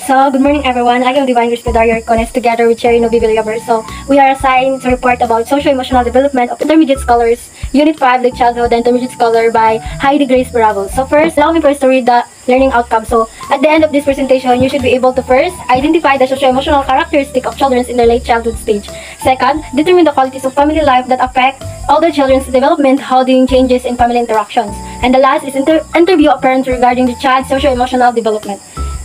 So, good morning everyone. I am Divine Grace Dario Arcones together with Cherry Novi Villaber. So, we are assigned to report about socio-emotional development of intermediate scholars, Unit 5, Late Childhood and Intermediate Scholar by Heidi Grace Bravo. So first, allow me first to read the learning outcome. So, at the end of this presentation, you should be able to first, identify the socio-emotional characteristic of children in their late childhood stage. Second, determine the qualities of family life that affect older children's development, holding changes in family interactions. And the last is interview a parent regarding the child's socio-emotional development.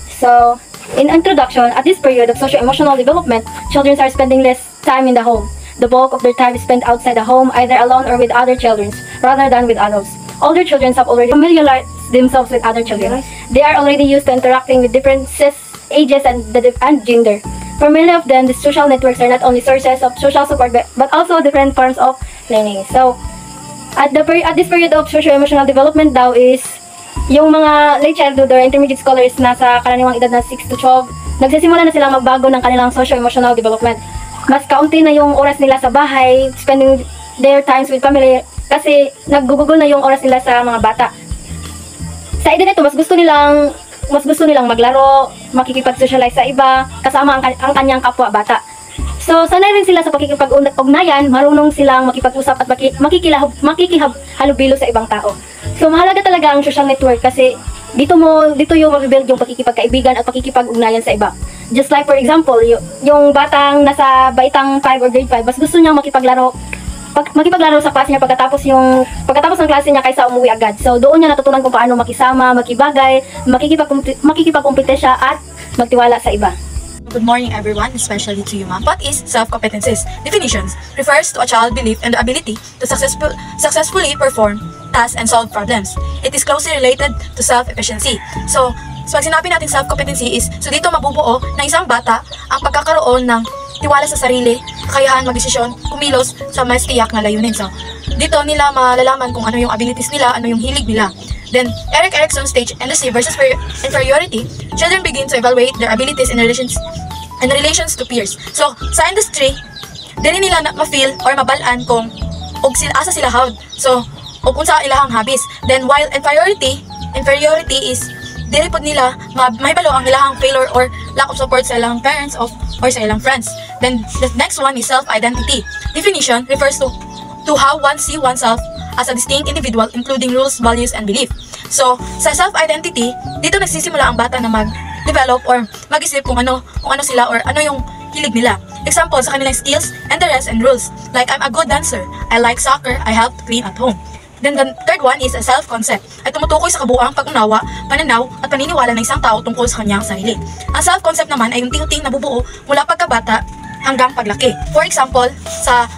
So, in introduction, at this period of socio-emotional development, children are spending less time in the home. The bulk of their time is spent outside the home, either alone or with other children, rather than with adults. Older children have already familiarized themselves with other children. They are already used to interacting with different ages and gender. For many of them, the social networks are not only sources of social support but also different forms of learning. So, at this period of socio-emotional development daw is yung mga late childhood or intermediate scholars nasa karaniwang edad na 6 to 12, nagsisimula na silang magbago ng kanilang socio-emotional development. Mas kaunti na yung oras nila sa bahay, spending their times with family, kasi naggugugol na yung oras nila sa mga bata. Sa edad nito, mas gusto nilang maglaro, makikipag-socialize sa iba, kasama ang kanyang kapwa bata. So, sanay rin sila sa pakikipag-ugnayan, marunong silang makipag-usap at makikihalubilo sa ibang tao. So, mahalaga talaga ang social network kasi dito yung mabibuild yung pakikipagkaibigan at pakikipag-ugnayan sa iba. Just like for example, yung batang nasa baitang 5 or grade 5, mas gusto niyang makipaglaro sa klase niya pagkatapos ng klase niya kaysa umuwi agad. So, doon niya natutunan kung paano makisama, makibagay, makikipagkumpite siya at magtiwala sa iba. Good morning everyone, especially to you ma'am. What is self-competencies? Definitions: refers to a child's belief and the ability to successfully perform tasks and solve problems. It is closely related to self-efficiency. So pag sinabi natin self-competency is, so dito mabubuo ng isang bata ang pagkakaroon ng tiwala sa sarili, kakayahan magdesisyon, kumilos sa mas tiyak na layunin. So dito nila malalaman kung ano yung abilities nila, ano yung hilig nila. Then, Erik Erikson's stage industry versus inferiority, children begin to evaluate their abilities in relations to peers. So, sa industry, dili nila ma-feel or mabalaan kung asa sila hawd. So, o kung sa ilahang habis. Then, while inferiority is, dili pod nila mahibalo ang ilahang failure or lack of support sa ilang parents or sa ilang friends. Then, the next one is self-identity. Definition refers to how one see oneself as a distinct individual, including rules, values, and belief. So, sa self-identity, dito nagsisimula ang bata na mag-develop or mag-isip kung ano sila or ano yung hilig nila. Example, sa kanilang skills, interests, and rules. Like, I'm a good dancer, I like soccer, I help to clean at home. Then the third one is a self-concept, ay tumutukoy sa kabuuang pag-unawa, pananaw, at paniniwala ng isang tao tungkol sa kanyang sarili. Ang self-concept naman ay yung ting-ting na bubuo mula pagkabata hanggang paglaki. For example, sa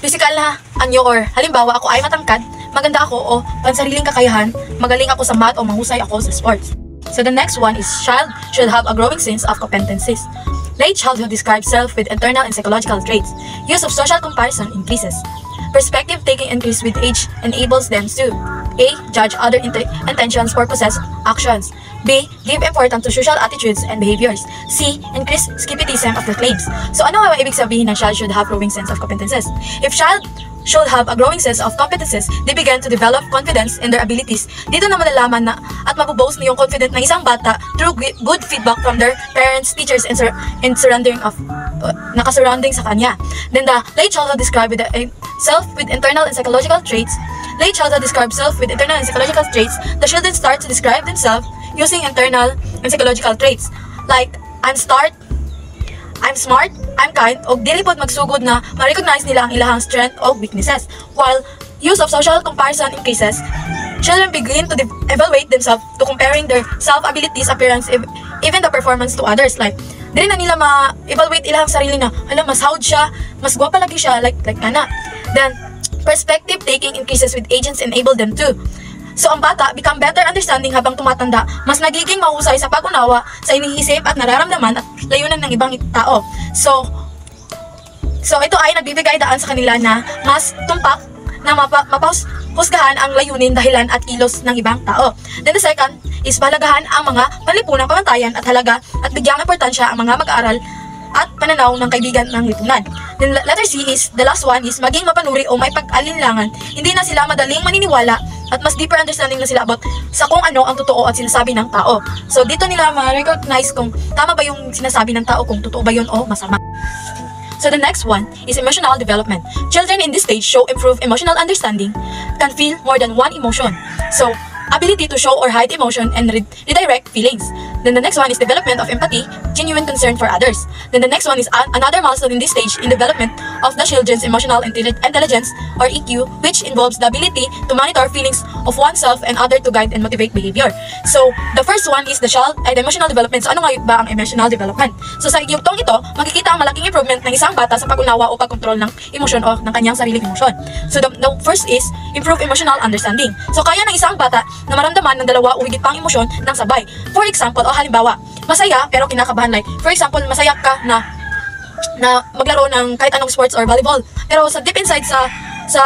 physical na anyo or halimbawa ako ay matangkad, maganda ako o pansariling kakayahan, magaling ako sa math o mahusay ako sa sports. So the next one is child should have a growing sense of competencies. Late childhood describes self with internal and psychological traits. Use of social comparison increases. Perspective taking increase with age enables them to A. Judge other intentions or possess actions. B. Give importance to social attitudes and behaviors. C. Increase skepticism of the claims. So ano nga ibig sabihin ng child should have growing sense of competences? If child should have a growing sense of competences, they begin to develop confidence in their abilities. Dito na malalaman na at mabuboast na yung confident ng isang bata through good feedback from their parents, teachers, and surrounding of nakasurrounding sa kanya. Then the late childhood described with self with internal and psychological traits. Late childhood describes self with internal and psychological traits. The children start to describe themselves using internal and psychological traits like I'm smart, I'm kind, o dili pod magsugod na ma-recognize nila ang ilahang strength o weaknesses. While use of social comparison increases, children begin to evaluate themselves to comparing their self-abilities, appearance, even the performance to others. Like, dili na nila ma-evaluate ilahang sarili na, mas hawd siya, mas gwapa lagi siya, like ana. Then, perspective taking increases with agents enable them to. So, ang bata become better understanding habang tumatanda, mas nagiging mahusay sa pag-unawa sa iniisip at nararamdaman at layunan ng ibang tao. So ito ay nagbibigay daan sa kanila na mas tumpak na mapahusgahan ang layunin, dahilan at kilos ng ibang tao. Then the second is pahalagahan ang mga panlipunang pamantayan at halaga at bigyang importansya ang mga mag-aaral at pananaw ng kaibigan ng lipunan. Then letter C is, the last one is maging mapanuri o may pag-alinlangan. Hindi na sila madaling maniniwala at mas deeper understanding na sila about sa kung ano ang totoo at sinasabi ng tao. So dito nila ma-recognize kung tama ba yung sinasabi ng tao, kung totoo ba yun o masama. So the next one is emotional development. Children in this stage show improved emotional understanding, can feel more than one emotion. So ability to show or hide emotion and redirect feelings. Then the next one is development of empathy, genuine concern for others. Then the next one is another milestone in this stage in development of the children's emotional intelligence or EQ, which involves the ability to monitor feelings of oneself and other to guide and motivate behavior. So the first one is the emotional development. So ano nga ba ang emotional development? So sa yugtong ito, makikita ang malaking improvement ng isang bata sa pag-unawa o pag-control ng emosyon o ng kanyang sariling emosyon. So the first is improve emotional understanding. So kaya ng isang bata na maramdaman ng dalawa o higit pang emosyon ng sabay. For example, o halimbawa, masaya pero kinakabahan, like for example, masaya ka na maglaro ng kahit anong sports or volleyball. Pero sa deep inside sa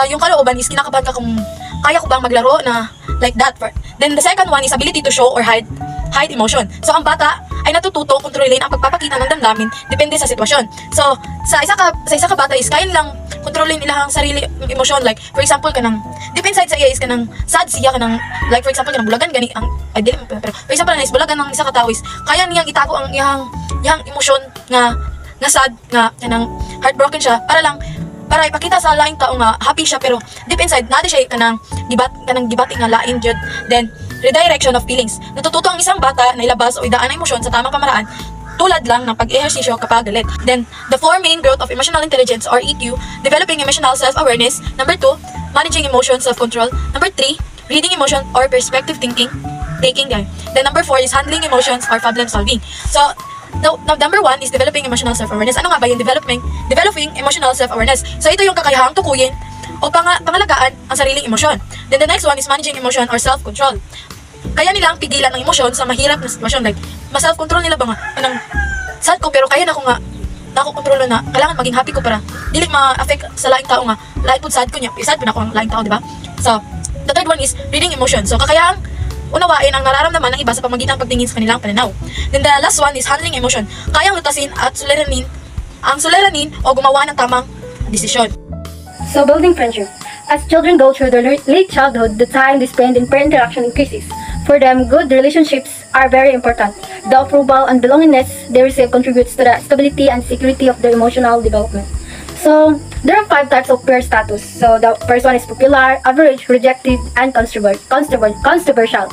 yung kalooban is kinakabahan ka kung kaya ko bang maglaro na like that. Then the second one is ability to show or hide emotion. So ang bata ay natututo kontrolin ang pagpapakita ng damdamin depende sa sitwasyon. So sa isa ka bata is kaya nilang kontrolin nila ang sarili emosyon, like for example kanang deep inside sa iya is kanang sad siya, kanang like for example kanang bulagan gani ang pero for example na is bulagan ng isa ka tawo is kaya niyang itago ang iyang emosyon nga sad nga kanang heartbroken siya para ipakita sa laing tao nga happy siya, pero deep inside nadi siya kanang gibati nga lain jud. Then redirection of feelings. Natututo ang isang bata na ilabas o idaan ang emosyon sa tamang pamaraan tulad lang ng pag-ehersisyo kapag galit. Then, the four main growth of emotional intelligence or EQ, developing emotional self-awareness. Number 2, managing emotions, self-control. Number 3, reading emotion or perspective taking them. Then number 4 is handling emotions or problem solving. So, now number 1 is developing emotional self-awareness. Ano nga ba yung developing emotional self-awareness? So, ito yung kakayahang tukuyin o pangalagaan ang sariling emosyon. Then the next one is managing emotion or self-control. Kaya nilang pigilan ng emosyon sa mahirap na sitwasyon, like ma-self-control nila ba nga anong sad ko pero kaya na ako kontrolo na kailangan maging happy ko para dili ma-affect sa laing tao nga lain pud sad ko niya sad pud ako ang laing tao, di ba? So the third one is reading emotion. So kakayahang unawain ang nararamdaman ng iba sa pamamagitan ng pagtingin sa kanilang pananaw. Then the last one is handling emotion. Kayang lutasin at suliranin o gumawa ng tamang desisyon. So, building friendship. As children go through their late childhood, the time they spend in peer interaction increases. For them, good relationships are very important. The approval and belongingness they receive contributes to the stability and security of their emotional development. So, there are 5 types of peer status. So, the first one is popular, average, rejected, and controversial.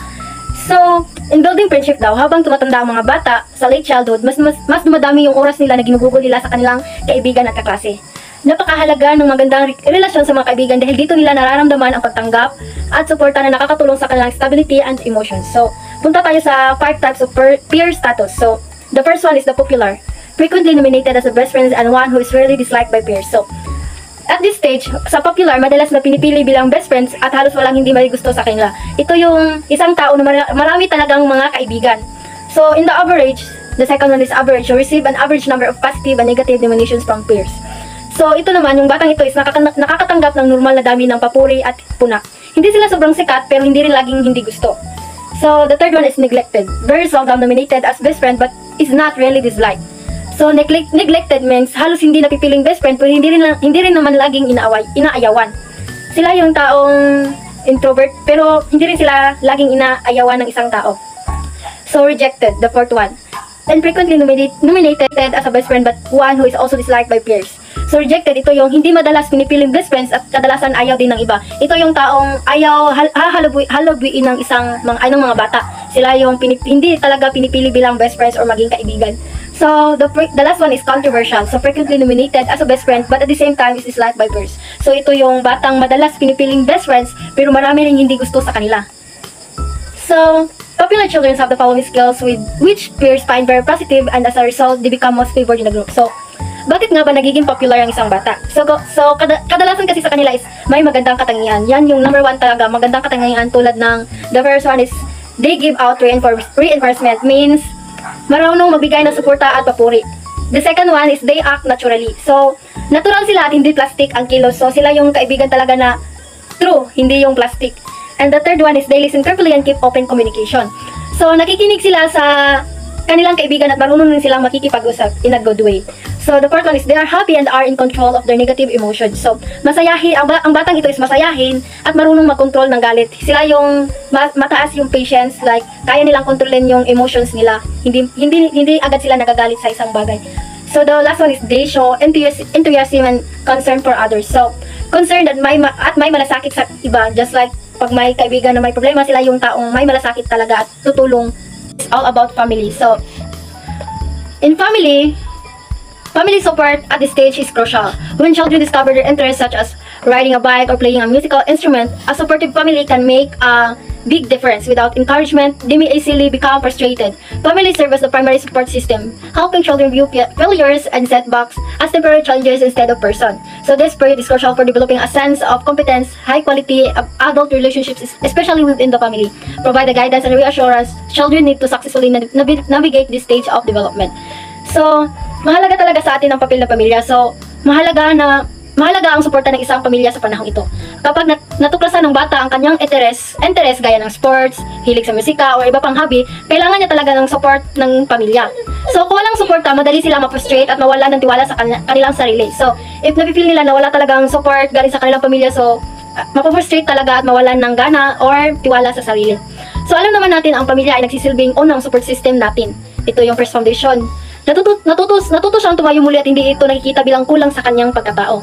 So, in building friendship daw, habang tumatanda ang mga bata sa late childhood, mas dumadami yung oras nila na ginugugol nila sa kanilang kaibigan at kaklase. Napakahalaga ng magandang relasyon sa mga kaibigan dahil dito nila nararamdaman ang pagtanggap at suporta na nakakatulong sa kanilang stability and emotions. So, punta tayo sa 5 types of peer status. So, the first one is the popular, frequently nominated as the best friends and one who is rarely disliked by peers. So, at this stage, sa popular, madalas na pinipili bilang best friends at halos walang hindi may gusto sa kanila. Ito yung isang tao na marami talagang mga kaibigan. So, in the average, the second one is average, you receive an average number of positive and negative nominations from peers. So, ito naman, yung batang ito is nakakatanggap ng normal na dami ng papuri at puna. Hindi sila sobrang sikat, pero hindi rin laging hindi gusto. So, the third one is neglected. Very seldom nominated as best friend, but is not really disliked. So, neglected means halos hindi napipiling best friend, pero hindi rin naman laging inaayawan. Sila yung taong introvert, pero hindi rin sila laging inaayawan ng isang tao. So, rejected, the fourth one. And frequently nominated as a best friend, but one who is also disliked by peers. So rejected, ito yung hindi madalas pinipiling best friends at kadalasan ayaw din ng iba. Ito yung taong ayaw halabuin ng mga bata. Sila yung hindi talaga pinipili bilang best friends or maging kaibigan. So the last one is controversial. So frequently nominated as a best friend but at the same time is disliked by peers. So ito yung batang madalas pinipiling best friends pero marami rin hindi gusto sa kanila. So popular children have the following skills with which peers find very positive, and as a result they become most favored in the group. So bakit nga ba nagiging popular ang isang bata? So kadalasan kasi sa kanila is may magandang katangian. Yan yung number 1 talaga, magandang katangian, tulad ng the first one is they give out reinforcement, means marunong magbigay ng suporta at papuri. The second one is they act naturally. So natural sila at hindi plastic ang kilos. So sila yung kaibigan talaga na true, hindi yung plastic. And the third one is they listen carefully and keep open communication. So nakikinig sila sa kanilang kaibigan at marunong din silang makikipag-usap in a good way. So the fourth one is they are happy and are in control of their negative emotions. So masayahin, ang batang ito is masayahin at marunong mag-control ng galit. Sila yung mataas yung patience, like kaya nilang kontrolin yung emotions nila. Hindi agad sila nagagalit sa isang bagay. So the last one is they show enthusiasm and concern for others. So concerned at may malasakit sa iba, just like pag may kaibigan na may problema, sila yung taong may malasakit talaga at tutulong. It's all about family. So in family support at this stage is crucial. When children discover their interests such as riding a bike or playing a musical instrument, a supportive family can make a big difference. Without encouragement, they may easily become frustrated. Family serve as the primary support system, helping children view failures and setbacks as temporary challenges instead of person. So this period is crucial for developing a sense of competence, high quality adult relationships, especially within the family. Provide the guidance and reassurance children need to successfully navigate this stage of development. So, mahalaga talaga sa atin ang papel ng pamilya. So, mahalaga ang suporta ng isang pamilya sa panahong ito. Kapag natuklasan ng bata ang kanyang interest gaya ng sports, hilig sa musika, o iba pang hobby, kailangan niya talaga ng support ng pamilya. So, kung walang suporta, madali silang ma-frustrate at mawala ng tiwala sa kanilang sarili. So, if napipil nila na wala talagang support galing sa kanilang pamilya, so, mapufrustrate talaga at mawalan ng gana or tiwala sa sarili. So, alam naman natin ang pamilya ay nagsisilbing unang support system natin. Ito yung first foundation. Natuto siyang tumayo muli at hindi ito nakikita bilang kulang sa kanyang pagkatao.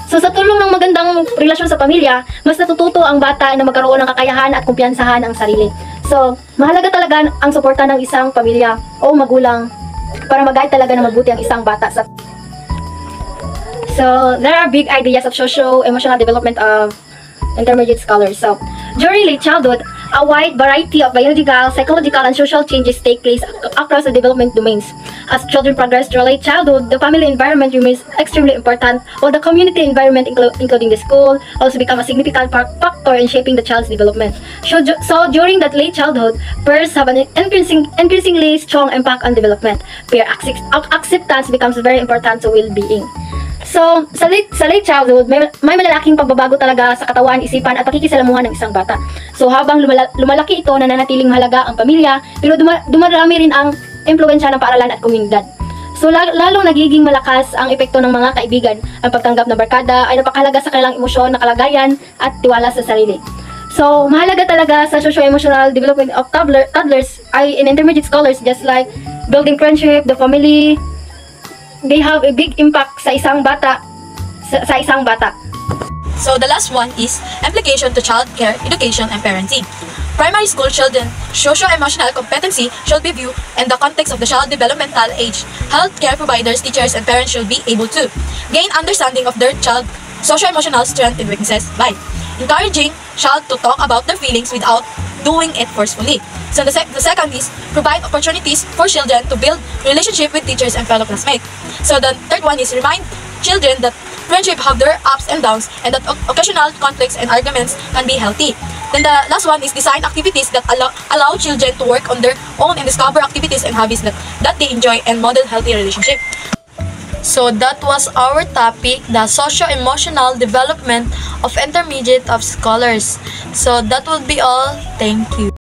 So sa tulong ng magandang relasyon sa pamilya, mas natututo ang bata na magkaroon ng kakayahan at kumpiyansahan ang sarili. So, mahalaga talaga ang suporta ng isang pamilya o magulang para mag-guide talaga na mabuti ang isang bata. So, there are big ideas of socio-emotional development of intermediate scholars. So, during late childhood, a wide variety of biological, psychological, and social changes take place across the development domains. As children progress through late childhood, the family environment remains extremely important, while the community environment, including the school, also become a significant factor in shaping the child's development. So during that late childhood, peers have an increasingly strong impact on development. Peer acceptance becomes very important to well-being. So, sa late childhood, may malalaking pagbabago talaga sa katawan, isipan, at pakikisalamuhan ng isang bata. So, habang lumalaki ito, nananatiling mahalaga ang pamilya, pero dumarami rin ang impluwensya ng paaralan at komunidad. So, lalong nagiging malakas ang epekto ng mga kaibigan. Ang pagtanggap ng barkada ay napakahalaga sa kanilang emosyon, kalagayan, at tiwala sa sarili. So, mahalaga talaga sa socio-emotional development of toddlers ay in intermediate scholars, just like building friendship, the family. They have a big impact sa isang bata. So the last one is application to child care, education, and parenting. Primary school children socio-emotional competency should be viewed in the context of the child developmental age. Healthcare providers, teachers, and parents should be able to gain understanding of their child socio-emotional strengths and weaknesses by encouraging child to talk about their feelings without doing it forcefully. So the second is provide opportunities for children to build relationship with teachers and fellow classmates. So the third one is remind children that friendship have their ups and downs and that occasional conflicts and arguments can be healthy. Then the last one is design activities that allow children to work on their own and discover activities and hobbies that they enjoy and model healthy relationship. So that was our topic, the socio-emotional development of intermediate of scholars. So that will be all. Thank you.